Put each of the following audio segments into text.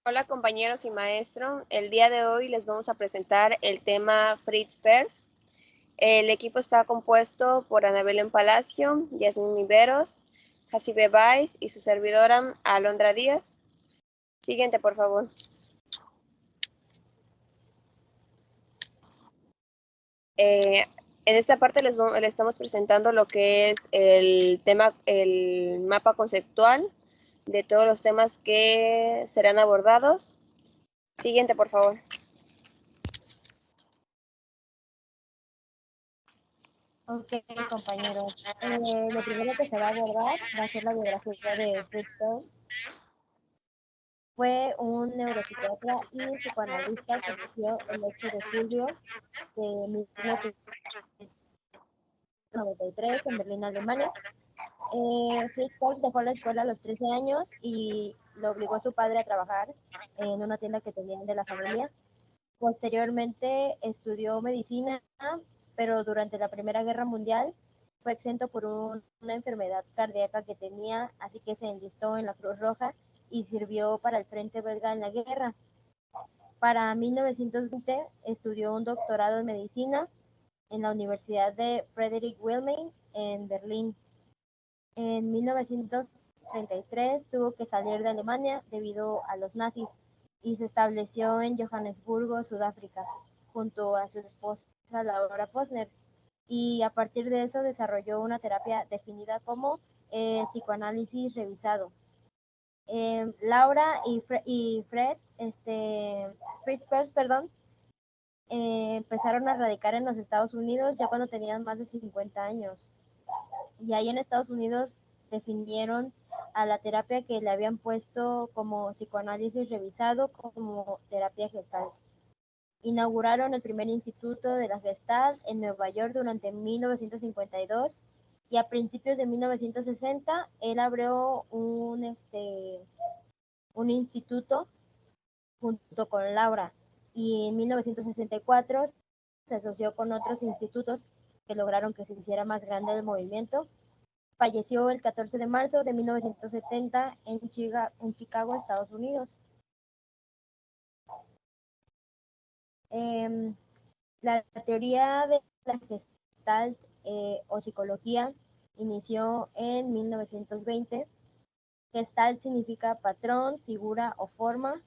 Hola compañeros y maestro, el día de hoy les vamos a presentar el tema Fritz Perls. El equipo está compuesto por Ana Belén Palacio, Yasmin Miveros, Jacibe Báez y su servidora Alondra Díaz. Siguiente, por favor. En esta parte les estamos presentando lo que es el mapa conceptual de todos los temas que serán abordados. Siguiente, por favor. Ok, compañeros. Lo primero que se va a abordar va a ser la biografía de Fritz Perls. Fue un neuropsiquiatra y psicoanalista que nació el 8 de julio de 1993 en Berlín, Alemania. Fritz Perls dejó la escuela a los 13 años y lo obligó a su padre a trabajar en una tienda que tenían de la familia. Posteriormente estudió medicina, pero durante la Primera Guerra Mundial fue exento por una enfermedad cardíaca que tenía, así que se enlistó en la Cruz Roja y sirvió para el Frente Belga en la guerra. Para 1920 estudió un doctorado en medicina en la Universidad de Friedrich Wilhelm en Berlín. En 1933 tuvo que salir de Alemania debido a los nazis y se estableció en Johannesburgo, Sudáfrica, junto a su esposa Laura Posner. Y a partir de eso desarrolló una terapia definida como psicoanálisis revisado. Laura y Fritz Perls, perdón, empezaron a radicar en los Estados Unidos ya cuando tenían más de 50 años. Y ahí en Estados Unidos definieron a la terapia que le habían puesto como psicoanálisis revisado como terapia Gestalt. Inauguraron el primer instituto de la Gestalt en Nueva York durante 1952 y a principios de 1960 él abrió un instituto junto con Laura y en 1964 se asoció con otros institutos que lograron que se hiciera más grande el movimiento. Falleció el 14 de marzo de 1970 en Chicago, Estados Unidos. Eh, la teoría de la Gestalt o psicología inició en 1920. Gestalt significa patrón, figura o forma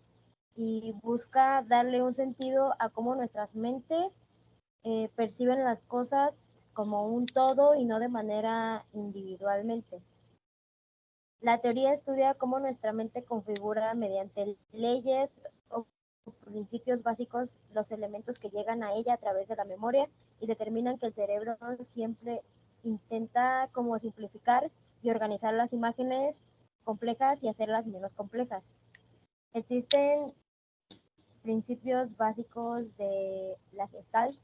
y busca darle un sentido a cómo nuestras mentes perciben las cosas como un todo y no de manera individualmente. La teoría estudia cómo nuestra mente configura mediante leyes o principios básicos los elementos que llegan a ella a través de la memoria y determinan que el cerebro siempre intenta como simplificar y organizar las imágenes complejas y hacerlas menos complejas. Existen principios básicos de la Gestalt,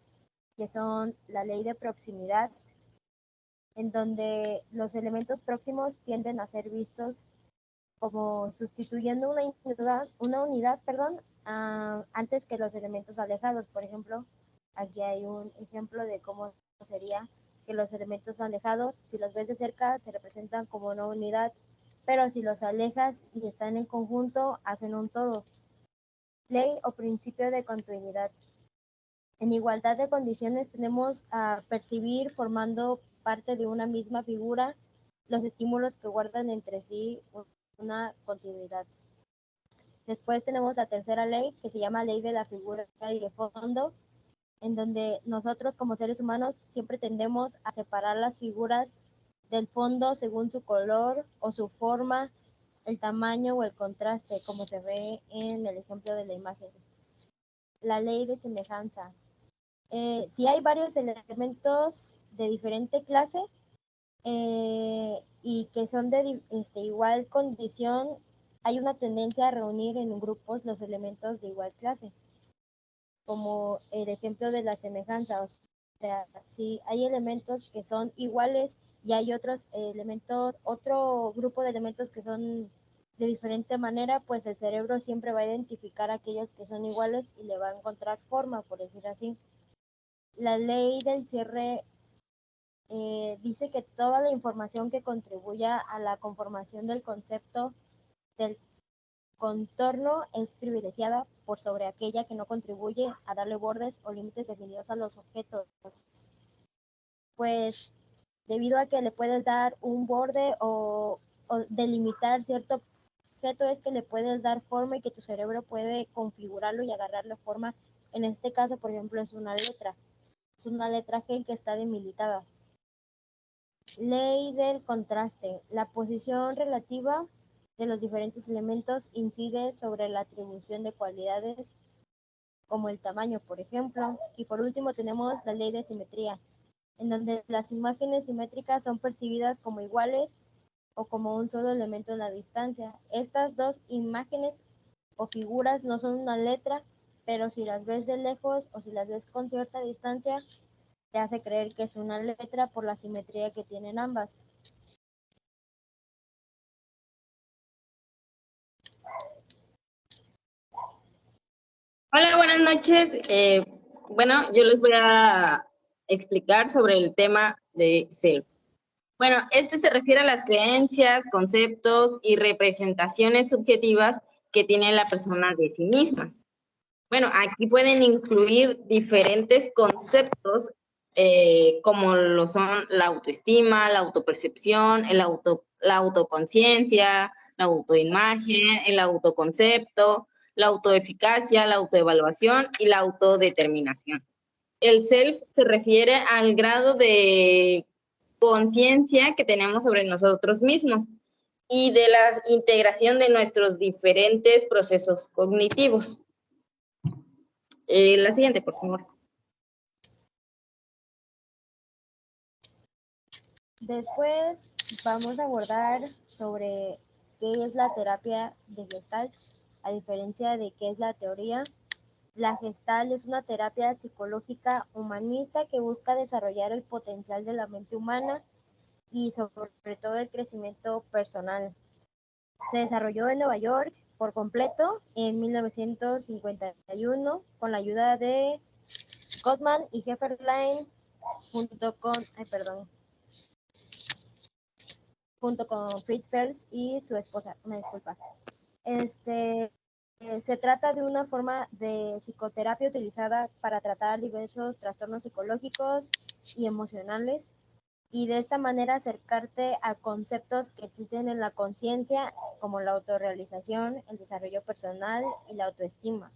que son la ley de proximidad, en donde los elementos próximos tienden a ser vistos como sustituyendo una unidad antes que los elementos alejados. Por ejemplo, aquí hay un ejemplo de cómo sería que los elementos alejados, si los ves de cerca, se representan como una unidad, pero si los alejas y están en conjunto, hacen un todo. Ley o principio de continuidad. En igualdad de condiciones tenemos a percibir formando parte de una misma figura los estímulos que guardan entre sí una continuidad. Después tenemos la tercera ley, que se llama ley de la figura y el fondo, en donde nosotros como seres humanos siempre tendemos a separar las figuras del fondo según su color o su forma, el tamaño o el contraste, como se ve en el ejemplo de la imagen. La ley de semejanza. Si hay varios elementos de diferente clase y que son de igual condición, hay una tendencia a reunir en grupos los elementos de igual clase, como el ejemplo de la semejanza. O sea, si hay elementos que son iguales y hay otros elementos, otro grupo de elementos que son de diferente manera, pues el cerebro siempre va a identificar aquellos que son iguales y le va a encontrar forma, por decir así. La ley del cierre dice que toda la información que contribuya a la conformación del concepto del contorno es privilegiada por sobre aquella que no contribuye a darle bordes o límites definidos a los objetos. Pues debido a que le puedes dar un borde o delimitar cierto objeto, es que le puedes dar forma y que tu cerebro puede configurarlo y agarrarle forma. En este caso, por ejemplo, es una letra. Es una letra G que está delimitada. Ley del contraste. La posición relativa de los diferentes elementos incide sobre la atribución de cualidades como el tamaño, por ejemplo. Y por último tenemos la ley de simetría, en donde las imágenes simétricas son percibidas como iguales o como un solo elemento en la distancia. Estas dos imágenes o figuras no son una letra, pero si las ves de lejos o si las ves con cierta distancia, te hace creer que es una letra por la simetría que tienen ambas. Hola, buenas noches. Bueno, yo les voy a explicar sobre el tema de self. Bueno, este se refiere a las creencias, conceptos y representaciones subjetivas que tiene la persona de sí misma. Bueno, aquí pueden incluir diferentes conceptos como lo son la autoestima, la autopercepción, la autoconciencia, la autoimagen, el autoconcepto, la autoeficacia, la autoevaluación y la autodeterminación. El self se refiere al grado de conciencia que tenemos sobre nosotros mismos y de la integración de nuestros diferentes procesos cognitivos. La siguiente, por favor. Después vamos a abordar sobre qué es la terapia de Gestalt. A diferencia de qué es la teoría, la Gestalt es una terapia psicológica humanista que busca desarrollar el potencial de la mente humana y sobre todo el crecimiento personal. Se desarrolló en Nueva York por completo en 1951 con la ayuda de Gottman y Hefferlein junto con Fritz Perls y su esposa. Una disculpa. Se trata de una forma de psicoterapia utilizada para tratar diversos trastornos psicológicos y emocionales y de esta manera acercarte a conceptos que existen en la conciencia como la autorrealización, el desarrollo personal y la autoestima.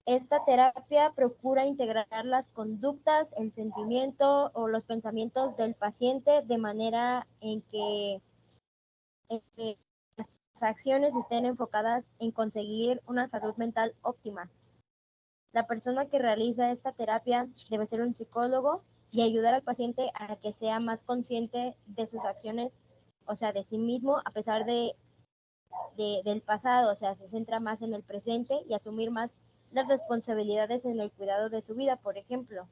Esta terapia procura integrar las conductas, el sentimiento o los pensamientos del paciente de manera en que las acciones estén enfocadas en conseguir una salud mental óptima. La persona que realiza esta terapia debe ser un psicólogo y ayudar al paciente a que sea más consciente de sus acciones, o sea, de sí mismo, a pesar del pasado, o sea, se centra más en el presente y asumir más las responsabilidades en el cuidado de su vida, por ejemplo.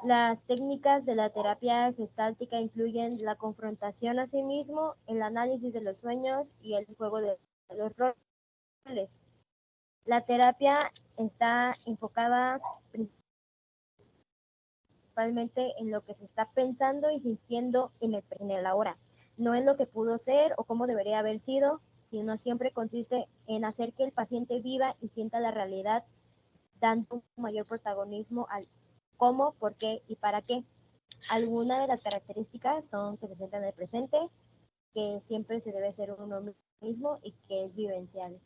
Las técnicas de la terapia gestáltica incluyen la confrontación a sí mismo, el análisis de los sueños y el juego de los roles. La terapia está enfocada principalmente en lo que se está pensando y sintiendo en el ahora. No en lo que pudo ser o cómo debería haber sido, sino siempre consiste en hacer que el paciente viva y sienta la realidad, dando un mayor protagonismo al cómo, por qué y para qué. Algunas de las características son que se sienta en el presente, que siempre se debe ser uno mismo y que es vivencial.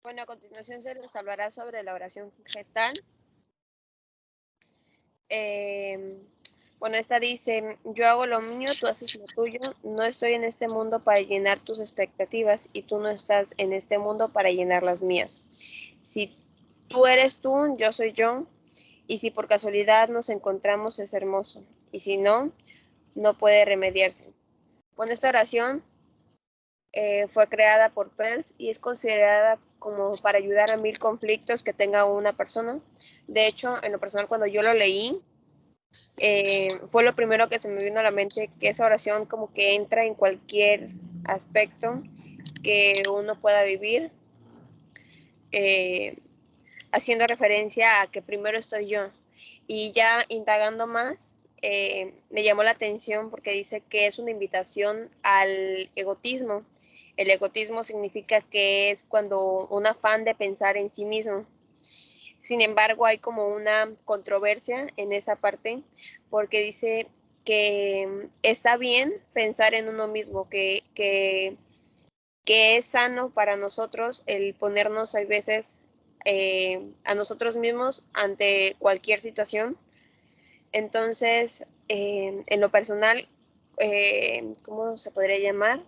Bueno, a continuación se les hablará sobre la oración gestal. Bueno, esta dice: yo hago lo mío, tú haces lo tuyo, no estoy en este mundo para llenar tus expectativas y tú no estás en este mundo para llenar las mías. Si tú eres tú, yo soy yo, y si por casualidad nos encontramos es hermoso, y si no, no puede remediarse. Bueno, esta oración fue creada por Peirce y es considerada como para ayudar a 1000 conflictos que tenga una persona. De hecho, en lo personal, cuando yo lo leí, fue lo primero que se me vino a la mente, que esa oración como que entra en cualquier aspecto que uno pueda vivir, haciendo referencia a que primero estoy yo. Y ya indagando más, me llamó la atención porque dice que es una invitación al egotismo. El egotismo significa que es cuando un afán de pensar en sí mismo. Sin embargo, hay como una controversia en esa parte porque dice que está bien pensar en uno mismo, que es sano para nosotros el ponernos a veces a nosotros mismos ante cualquier situación. Entonces, en lo personal, ¿cómo se podría llamar?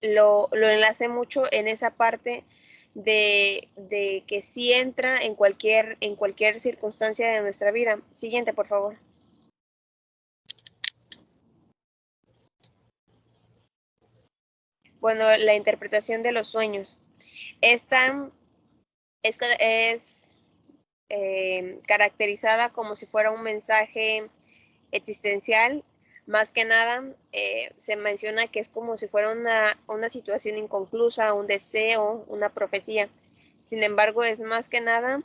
Lo enlacé mucho en esa parte de que sí entra en cualquier circunstancia de nuestra vida. Siguiente, por favor. Bueno, la interpretación de los sueños. Esta es caracterizada como si fuera un mensaje existencial. Más que nada, se menciona que es como si fuera una situación inconclusa, un deseo, una profecía. Sin embargo, es más que nada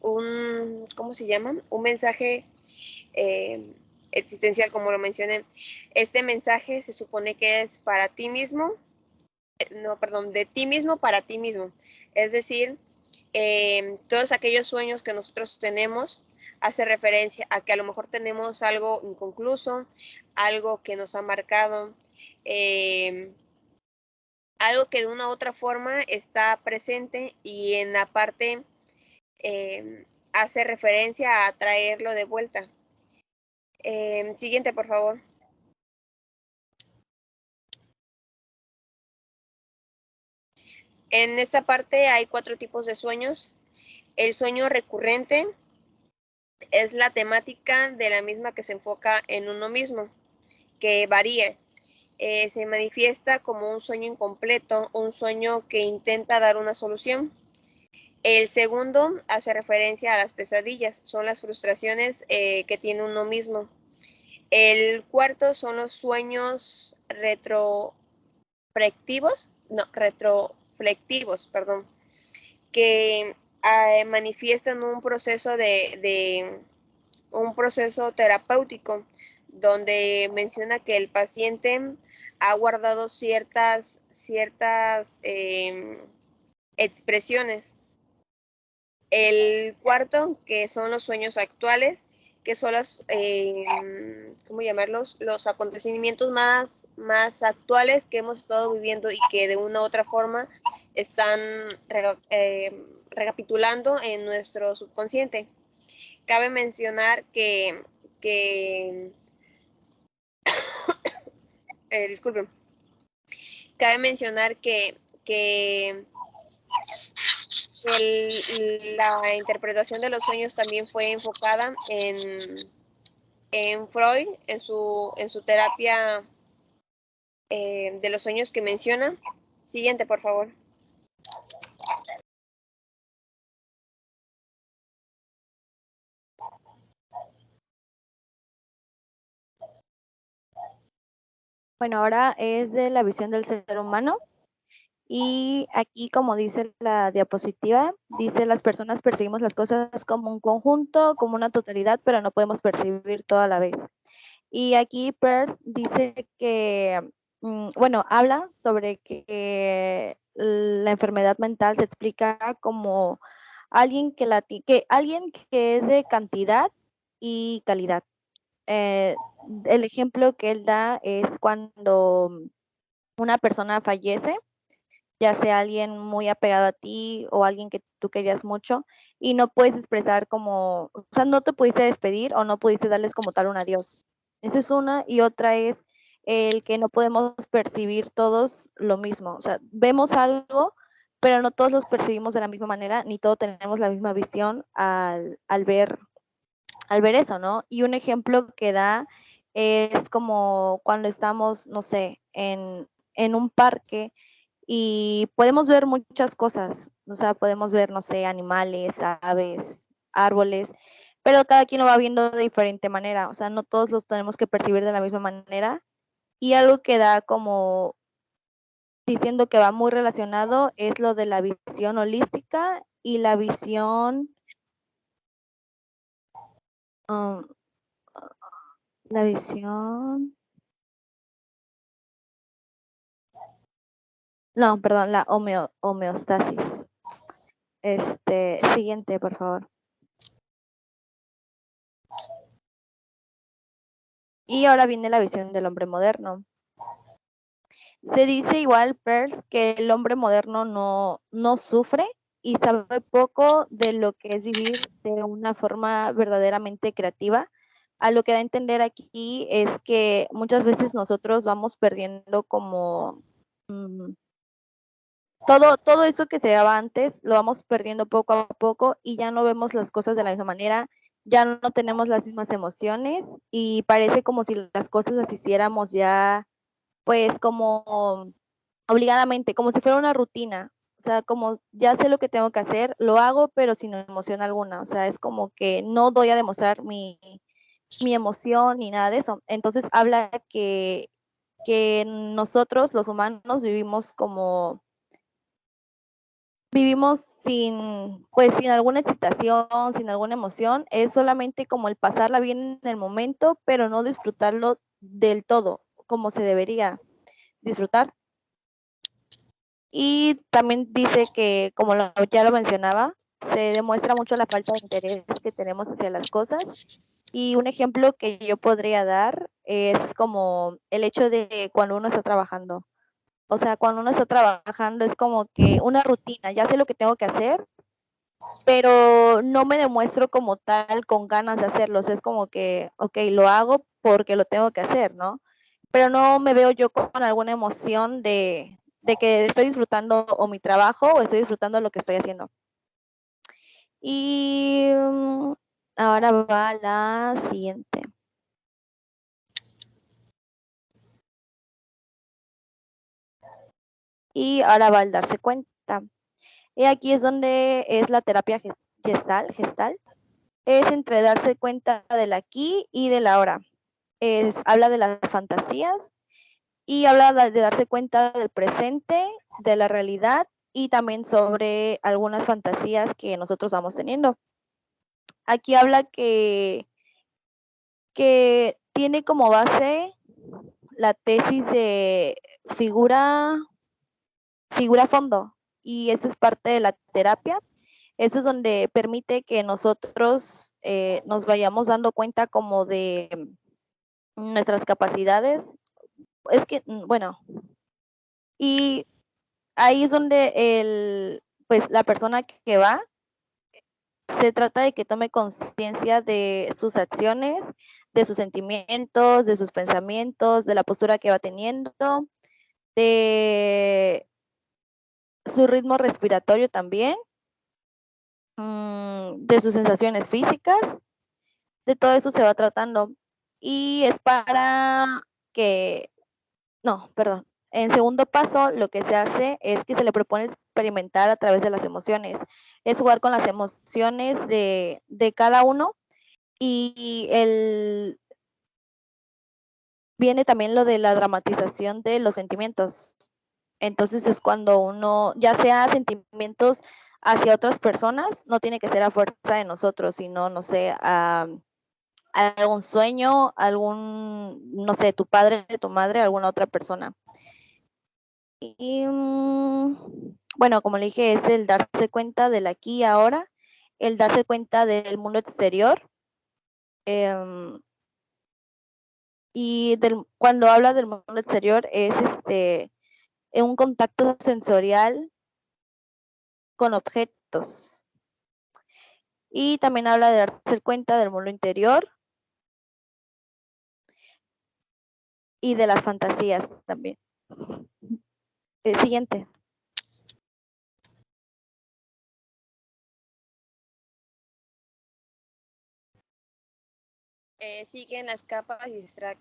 ¿cómo se llama? Un mensaje existencial, como lo mencioné. Este mensaje se supone que es para ti mismo, de ti mismo para ti mismo. Es decir, todos aquellos sueños que nosotros tenemos hace referencia a que a lo mejor tenemos algo inconcluso, algo que nos ha marcado, algo que de una u otra forma está presente y en la parte hace referencia a traerlo de vuelta. Siguiente, por favor. En esta parte hay 4 tipos de sueños. El sueño recurrente es la temática de la misma que se enfoca en uno mismo, que varía. Se manifiesta como un sueño incompleto, un sueño que intenta dar una solución. El segundo hace referencia a las pesadillas, son las frustraciones que tiene uno mismo. El cuarto son los sueños retroflectivos, que manifiestan un proceso un proceso terapéutico, donde menciona que el paciente ha guardado ciertas expresiones. El cuarto, que son los sueños actuales, que son los, ¿cómo llamarlos? Los acontecimientos más actuales que hemos estado viviendo y que de una u otra forma están recapitulando en nuestro subconsciente. Cabe mencionar disculpen, cabe mencionar que la interpretación de los sueños también fue enfocada en Freud, en su terapia de los sueños que menciona. Siguiente, por favor. Bueno, ahora es de la visión del ser humano. Y aquí, como dice la diapositiva, dice: las personas percibimos las cosas como un conjunto, como una totalidad, pero no podemos percibir todo a la vez. Y aquí Peirce dice que, bueno, habla sobre que la enfermedad mental se explica como alguien alguien que es de cantidad y calidad. El ejemplo que él da es cuando una persona fallece, ya sea alguien muy apegado a ti o alguien que tú querías mucho, y no puedes expresar como, o sea, no te pudiste despedir o no pudiste darles como tal un adiós. Esa es una, y otra es el que no podemos percibir todos lo mismo. O sea, vemos algo, pero no todos los percibimos de la misma manera, ni todos tenemos la misma visión al ver eso, ¿no? Y un ejemplo que da es como cuando estamos, no sé, en un parque y podemos ver muchas cosas. O sea, podemos ver, no sé, animales, aves, árboles, pero cada quien lo va viendo de diferente manera. O sea, no todos los tenemos que percibir de la misma manera. Y algo que da como diciendo que va muy relacionado es lo de la visión holística y la visión La visión. No, perdón, la homeostasis. Siguiente, por favor. Y ahora viene la visión del hombre moderno. Se dice igual, Peirce, que el hombre moderno no sufre y sabe poco de lo que es vivir de una forma verdaderamente creativa. A lo que da a entender aquí es que muchas veces nosotros vamos perdiendo como todo eso que se daba antes, lo vamos perdiendo poco a poco y ya no vemos las cosas de la misma manera, ya no tenemos las mismas emociones y parece como si las cosas las hiciéramos ya, pues como obligadamente, como si fuera una rutina. O sea, como ya sé lo que tengo que hacer, lo hago, pero sin emoción alguna. O sea, es como que no doy a demostrar mi emoción ni nada de eso. Entonces habla que nosotros, los humanos, vivimos sin alguna excitación, sin alguna emoción. Es solamente como el pasarla bien en el momento, pero no disfrutarlo del todo, como se debería disfrutar. Y también dice que, como ya lo mencionaba, se demuestra mucho la falta de interés que tenemos hacia las cosas. Y un ejemplo que yo podría dar es como el hecho de cuando uno está trabajando. O sea, cuando uno está trabajando es como que una rutina, ya sé lo que tengo que hacer, pero no me demuestro como tal con ganas de hacerlo. O sea, es como que, ok, lo hago porque lo tengo que hacer, ¿no? Pero no me veo yo con alguna emoción de que estoy disfrutando o mi trabajo o estoy disfrutando lo que estoy haciendo. Y ahora va la siguiente. Y ahora va el darse cuenta. Y aquí es donde es la terapia gestal. Es entre darse cuenta del aquí y del ahora. Habla de las fantasías y habla de darse cuenta del presente, de la realidad y también sobre algunas fantasías que nosotros vamos teniendo. Aquí habla que tiene como base la tesis de figura-fondo y eso es parte de la terapia. Eso es donde permite que nosotros nos vayamos dando cuenta como de nuestras capacidades. Es que, bueno, y ahí es donde pues la persona que va, se trata de que tome conciencia de sus acciones, de sus sentimientos, de sus pensamientos, de la postura que va teniendo, de su ritmo respiratorio también, de sus sensaciones físicas, de todo eso se va tratando. Y es para que, no, perdón. En segundo paso, lo que se hace es que se le propone experimentar a través de las emociones. Es jugar con las emociones de cada uno y viene también lo de la dramatización de los sentimientos. Entonces es cuando uno, ya sea sentimientos hacia otras personas, no tiene que ser a fuerza de nosotros, sino, no sé, algún sueño, no sé, tu padre, tu madre, alguna otra persona. Y bueno, como le dije, es el darse cuenta del aquí y ahora, el darse cuenta del mundo exterior. Y cuando habla del mundo exterior es un contacto sensorial con objetos. Y también habla de darse cuenta del mundo interior y de las fantasías también. Siguiente. Siguen las capas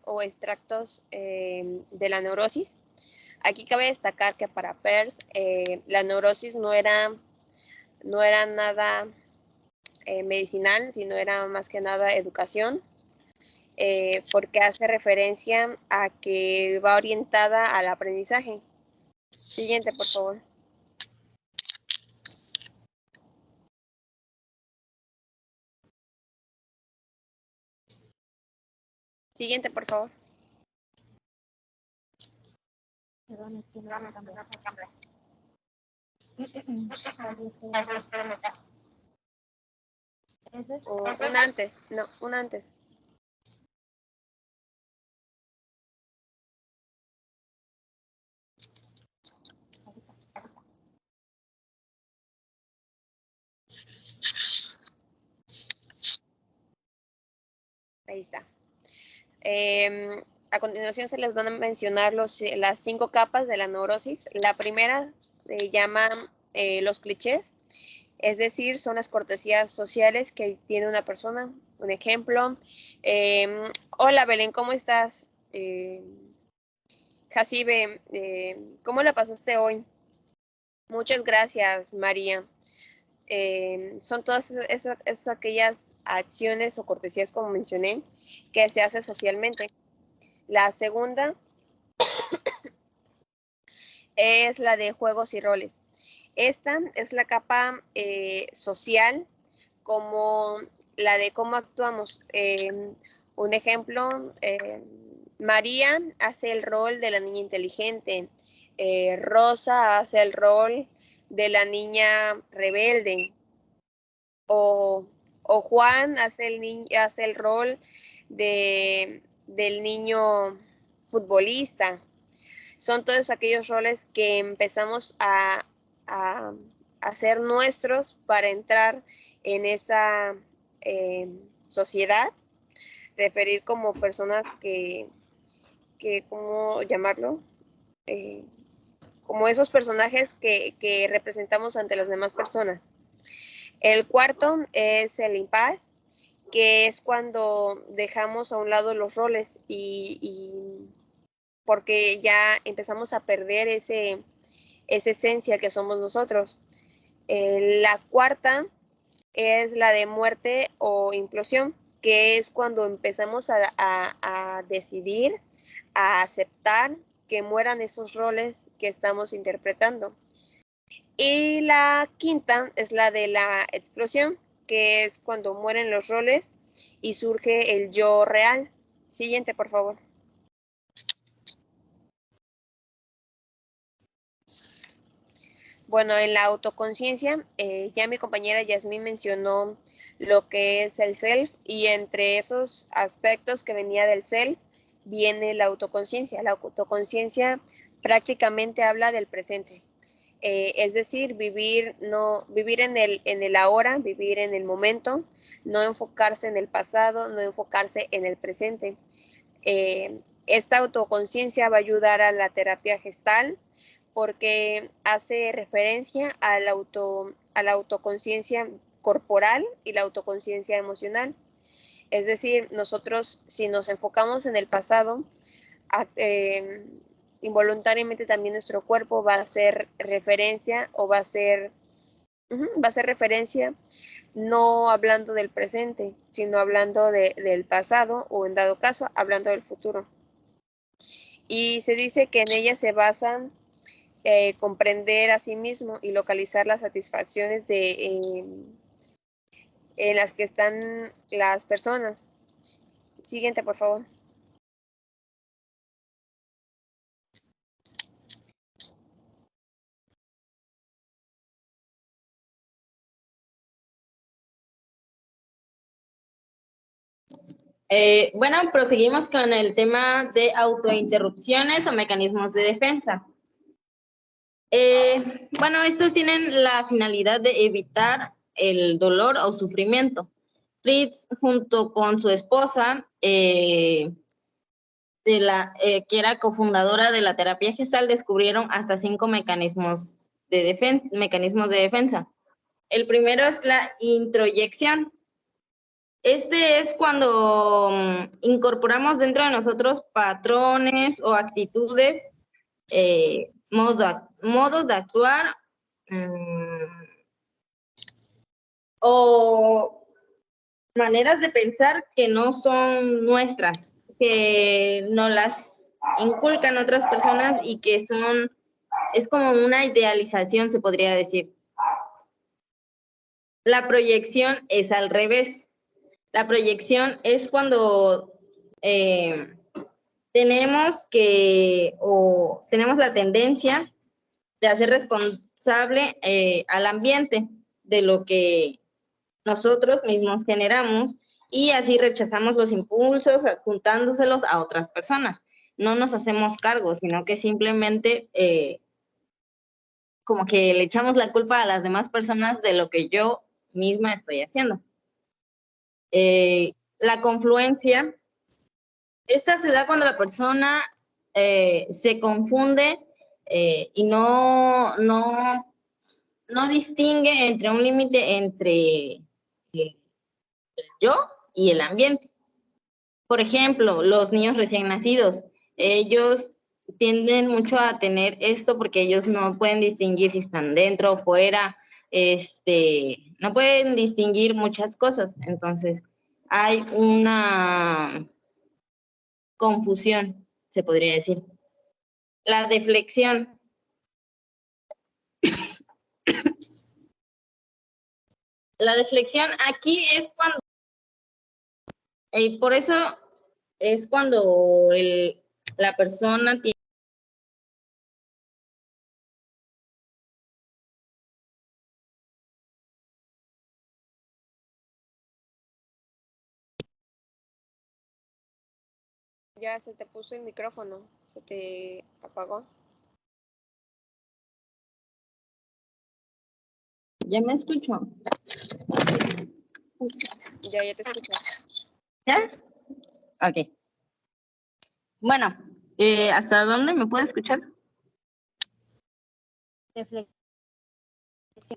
o extractos de la neurosis. Aquí cabe destacar que para Peirce la neurosis no era nada medicinal, sino era más que nada educación, porque hace referencia a que va orientada al aprendizaje. Siguiente, por favor. Siguiente, por favor. Perdón, es que no lo cambié. ¿Ese es? O un antes, no, un antes. Ahí está. A continuación se les van a mencionar las 5 capas de la neurosis. La primera se llama los clichés, es decir, son las cortesías sociales que tiene una persona. Un ejemplo, hola Belén, ¿cómo estás? Jacibe, ¿cómo la pasaste hoy? Muchas gracias, María. Son todas esas aquellas acciones o cortesías, como mencioné, que se hace socialmente. La segunda es la de juegos y roles. Esta es la capa social, como la de cómo actuamos. Un ejemplo, María hace el rol de la niña inteligente, Rosa hace el rol de la niña rebelde, o Juan hace el rol del niño futbolista. Son todos aquellos roles que empezamos a hacer nuestros para entrar en esa sociedad, referir como personas que ¿cómo llamarlo? Como esos personajes que representamos ante las demás personas. El cuarto es el impasse, que es cuando dejamos a un lado los roles y porque ya empezamos a perder esa esencia que somos nosotros. La cuarta es la de muerte o implosión, que es cuando empezamos a decidir, a aceptar que mueran esos roles que estamos interpretando. Y la quinta es la de la explosión, que es cuando mueren los roles y surge el yo real. Siguiente, por favor. Bueno, en la autoconciencia, ya mi compañera Yasmín mencionó lo que es el self, y entre esos aspectos que venía del self viene la autoconciencia. La autoconciencia prácticamente habla del presente. Es decir, vivir en el ahora, vivir en el momento, no enfocarse en el pasado, no enfocarse en el presente. Esta autoconciencia va a ayudar a la terapia gestal porque hace referencia a la autoconciencia corporal y la autoconciencia emocional. Es decir, nosotros, si nos enfocamos en el pasado, involuntariamente también nuestro cuerpo va a hacer referencia o va a hacer referencia, no hablando del presente, sino hablando del pasado, o en dado caso, hablando del futuro. Y se dice que en ella se basan comprender a sí mismo y localizar las satisfacciones en las que están las personas. Siguiente, por favor. Bueno, proseguimos con el tema de autointerrupciones o mecanismos de defensa. Bueno, estos tienen la finalidad de evitar el dolor o sufrimiento. Fritz, junto con su esposa, que era cofundadora de la terapia gestal, descubrieron hasta 5 mecanismos de defensa. El primero es la introyección. Este es cuando incorporamos dentro de nosotros patrones o actitudes, modos de actuar o maneras de pensar que no son nuestras, que nos las inculcan otras personas y que es como una idealización, se podría decir. La proyección es al revés. La proyección es cuando tenemos la tendencia de hacer responsable al ambiente de lo que nosotros mismos generamos y así rechazamos los impulsos adjuntándoselos a otras personas. No nos hacemos cargo, sino que simplemente como que le echamos la culpa a las demás personas de lo que yo misma estoy haciendo. La confluencia, esta se da cuando la persona se confunde y no distingue entre un límite entre yo y el ambiente. Por ejemplo, los niños recién nacidos, ellos tienden mucho a tener esto porque ellos no pueden distinguir si están dentro o fuera, no pueden distinguir muchas cosas. Entonces, hay una confusión, se podría decir. La deflexión. La deflexión aquí es cuando, por eso es cuando la persona tiene. Ya se te puso el micrófono, se te apagó. ¿Ya me escucho? Ya te escuchas. ¿Ya? Ok. Bueno, ¿hasta dónde me puede escuchar? Deflexión.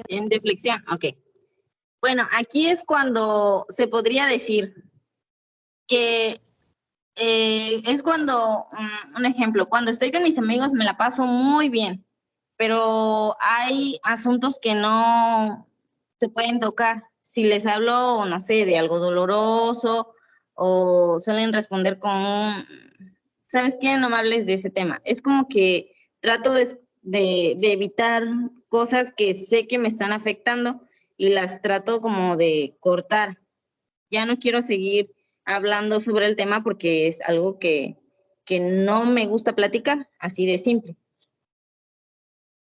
En deflexión, ok. Bueno, aquí es cuando se podría decir que es cuando, un ejemplo, cuando estoy con mis amigos me la paso muy bien, pero hay asuntos que no se pueden tocar. Si les hablo, no sé, de algo doloroso o suelen responder con ¿sabes qué? No me hables de ese tema. Es como que trato de evitar cosas que sé que me están afectando y las trato como de cortar. Ya no quiero seguir hablando sobre el tema porque es algo que no me gusta platicar, así de simple.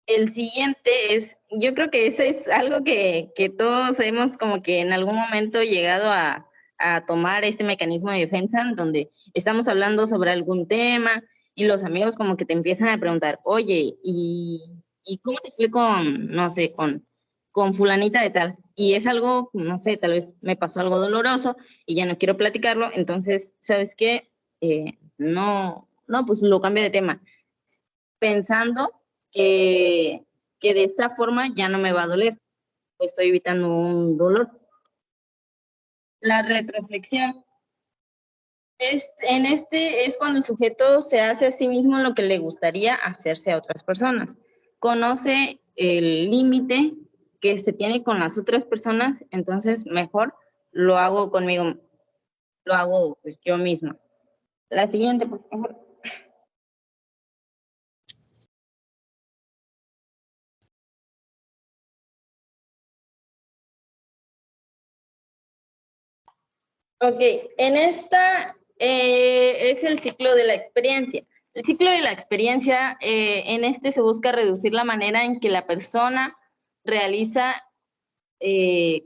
El siguiente es, yo creo que ese es algo que todos hemos como que en algún momento llegado a tomar este mecanismo de defensa, donde estamos hablando sobre algún tema y los amigos como que te empiezan a preguntar, oye, ¿y cómo te fue con, no sé, con fulanita de tal? Y es algo, no sé, tal vez me pasó algo doloroso y ya no quiero platicarlo, entonces, ¿sabes qué? No, pues lo cambio de tema, pensando que de esta forma ya no me va a doler, pues estoy evitando un dolor. La retroflexión. En es cuando el sujeto se hace a sí mismo lo que le gustaría hacerse a otras personas. Conoce el límite que se tiene con las otras personas, entonces mejor lo hago conmigo, lo hago pues yo misma. La siguiente, por favor. Ok, en esta es el ciclo de la experiencia. El ciclo de la experiencia, en este se busca reducir la manera en que la persona realiza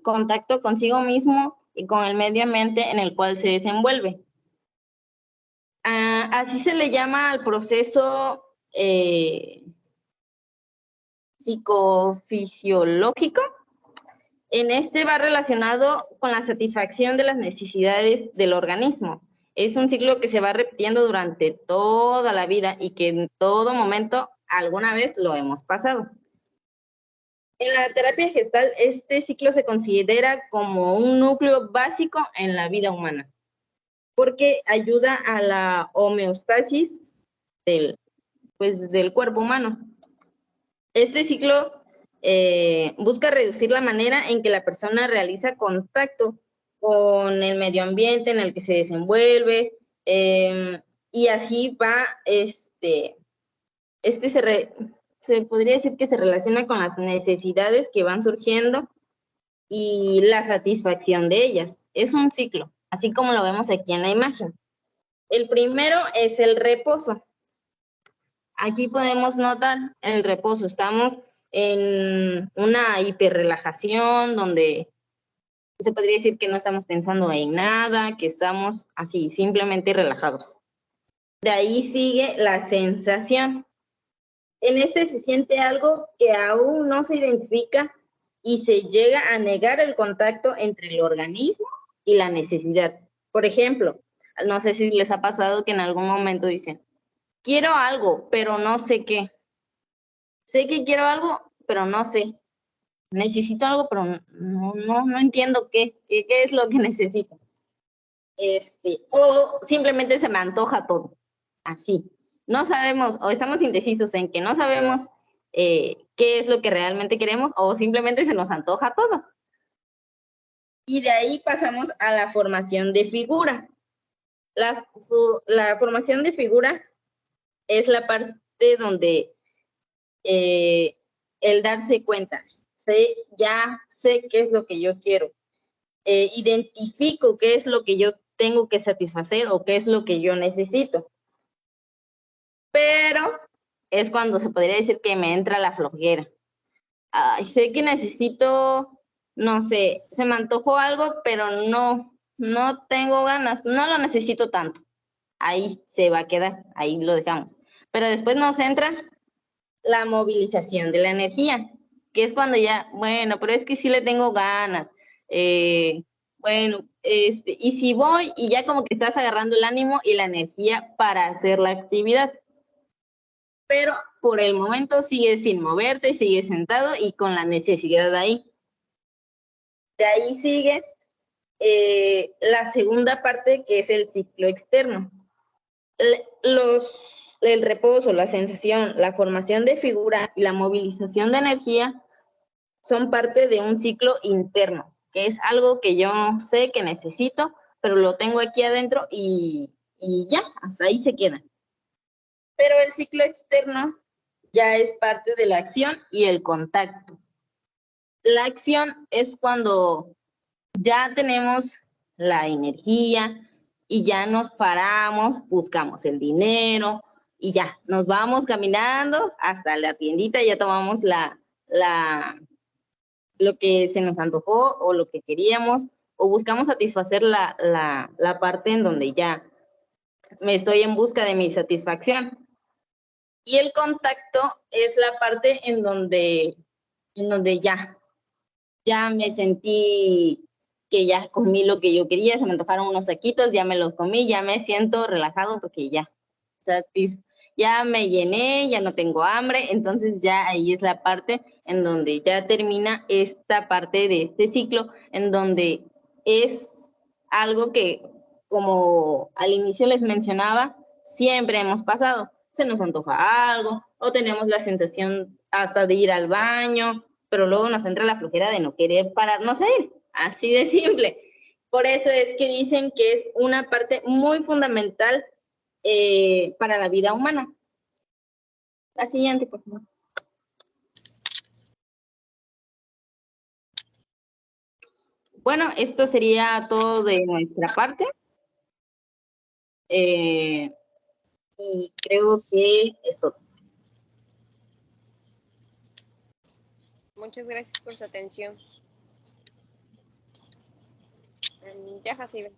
contacto consigo mismo y con el medio ambiente en el cual se desenvuelve. Así se le llama al proceso psicofisiológico. En este va relacionado con la satisfacción de las necesidades del organismo. Es un ciclo que se va repitiendo durante toda la vida y que en todo momento alguna vez lo hemos pasado. En la terapia gestal, este ciclo se considera como un núcleo básico en la vida humana, porque ayuda a la homeostasis del cuerpo humano. Este ciclo busca reducir la manera en que la persona realiza contacto con el medio ambiente en el que se desenvuelve, y así va, se podría decir que se relaciona con las necesidades que van surgiendo y la satisfacción de ellas. Es un ciclo, así como lo vemos aquí en la imagen. El primero es el reposo. Aquí podemos notar el reposo. Estamos en una hiperrelajación donde se podría decir que no estamos pensando en nada, que estamos así, simplemente relajados. De ahí sigue la sensación. En este se siente algo que aún no se identifica y se llega a negar el contacto entre el organismo y la necesidad. Por ejemplo, no sé si les ha pasado que en algún momento dicen, quiero algo, pero no sé qué. Sé que quiero algo, pero no sé. Necesito algo, pero no entiendo qué es lo que necesito. O simplemente se me antoja todo. Así. No sabemos, o estamos indecisos en que no sabemos qué es lo que realmente queremos, o simplemente se nos antoja todo. Y de ahí pasamos a la formación de figura. La formación de figura es la parte donde el darse cuenta. Ya sé qué es lo que yo quiero. Identifico qué es lo que yo tengo que satisfacer o qué es lo que yo necesito. Pero es cuando se podría decir que me entra la flojera. Ay, sé que necesito, no sé, se me antojó algo, pero no tengo ganas, no lo necesito tanto. Ahí se va a quedar, ahí lo dejamos. Pero después nos entra la movilización de la energía, que es cuando ya, bueno, pero es que sí le tengo ganas. Bueno, y si voy y ya como que estás agarrando el ánimo y la energía para hacer la actividad. Pero por el momento sigues sin moverte, sigues sentado y con la necesidad ahí. De ahí sigue la segunda parte, que es el ciclo externo. El reposo, la sensación, la formación de figura y la movilización de energía son parte de un ciclo interno, que es algo que yo sé que necesito, pero lo tengo aquí adentro y ya, hasta ahí se queda. Pero el ciclo externo ya es parte de la acción y el contacto. La acción es cuando ya tenemos la energía y ya nos paramos, buscamos el dinero y ya nos vamos caminando hasta la tiendita, ya tomamos lo que se nos antojó o lo que queríamos, o buscamos satisfacer la parte en donde ya me estoy en busca de mi satisfacción. Y el contacto es la parte en donde ya me sentí que ya comí lo que yo quería, se me antojaron unos taquitos, ya me los comí, ya me siento relajado porque ya me llené, ya no tengo hambre, entonces ya ahí es la parte en donde ya termina esta parte de este ciclo, en donde es algo que, como al inicio les mencionaba, siempre hemos pasado. Se nos antoja algo, o tenemos la sensación hasta de ir al baño, pero luego nos entra la flojera de no querer pararnos a ir. Así de simple. Por eso es que dicen que es una parte muy fundamental para la vida humana. La siguiente, por favor. Bueno, esto sería todo de nuestra parte. Y creo que es todo. Muchas gracias por su atención. Ya, Jacibe.